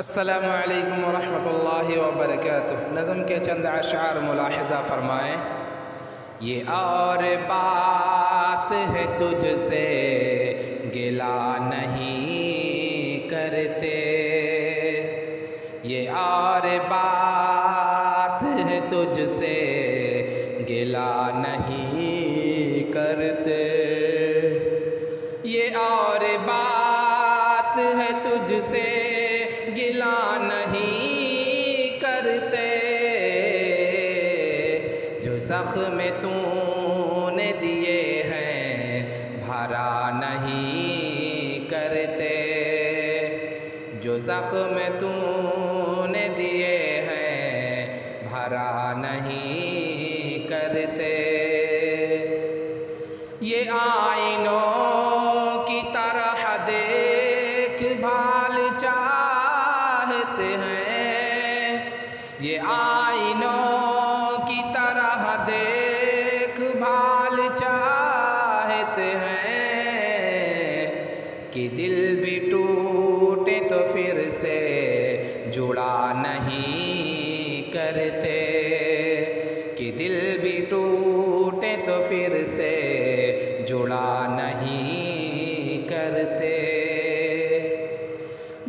अस्सलामु अलैकुम वरहमतुल्लाहि वबरकातुह। नज़म के चंद अशार मुलाहिज़ा फ़रमाएँ। ये और बात है तुझसे गिला नहीं करते, ये और बात है तुझसे गिला नहीं करते, ये और बात है तुझसे गिला नहीं करते, जो ज़ख्म तूने दिए हैं भरा नहीं करते, जो ज़ख्म तूने दिए हैं भरा नहीं करते। ये आईनों की तरह देखभाल चाहते हैं, ये आईनों की तरह देखभाल चाहते हैं, कि दिल भी टूटे तो फिर से जुड़ा नहीं करते, कि दिल भी टूटे तो फिर से जुड़ा नहीं करते।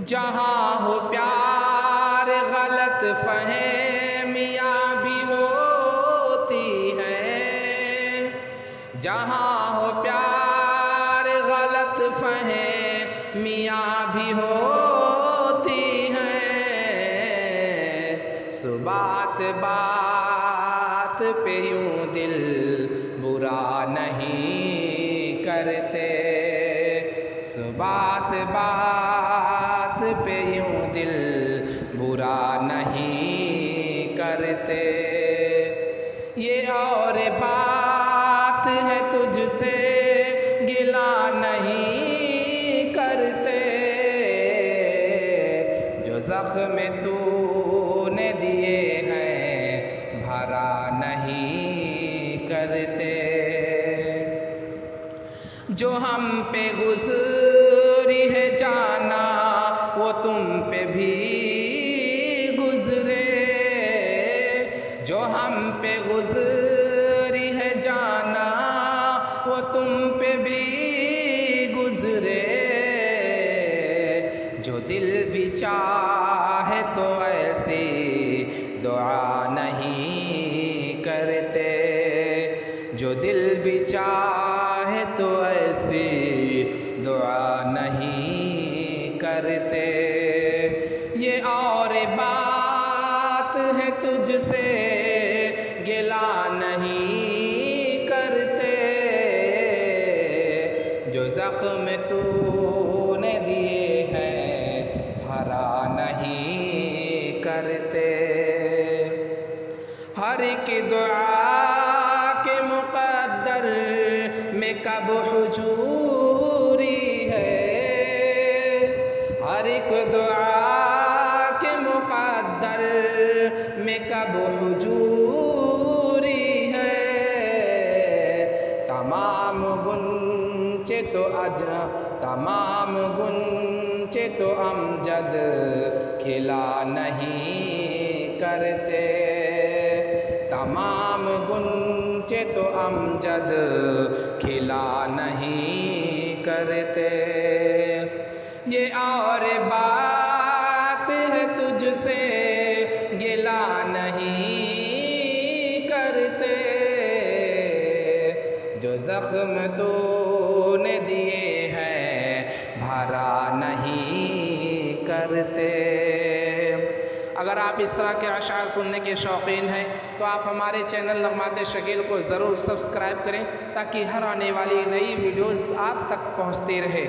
जहाँ हो प्यार गलत फहमियाँ भी होती हैं, जहाँ हो प्यार गलत फहमियाँ भी होती हैं, सो बात बात पे यूँ दिल बुरा नहीं करते, सो बात बात पे यूँ दिल बुरा नहीं करते। ये और बात है तुझसे गिला नहीं करते, जो ज़ख्म तूने दिए हैं भरा नहीं करते, जो हम पे गुज़री है जाना वो तुम पे भी गुज़रे, जो हम पे गुज़री है जाना वो तुम पे भी गुज़रे, जो दिल भी चाहे तो ऐसी दुआ नहीं करते, जो दिल भी चाहे तो ऐसी दुआ नहीं करते। ये और बात है तुझसे गिला नहीं करते, जो ज़ख्म तूने दिए हैं भरा नहीं करते। हर एक दुआ के मुक़द्दर में कब हुजूरी है, हर एक दुआ के मुक़द्दर में कब हुजूरी है, तमाम गुंचे तो तमाम गुंचे तो अमजद खिला नहीं करते, तमाम गुंचे तो अमजद खिला नहीं करते। ये और बात है तुझसे गिला नहीं करते, जो ज़ख्म तूने दिए हैं भरा नहीं करते। अगर आप इस तरह के अशार सुनने के शौकीन हैं तो आप हमारे चैनल नग़मात शकील को ज़रूर सब्सक्राइब करें, ताकि हर आने वाली नई वीडियोज़ आप तक पहुँचती रहे।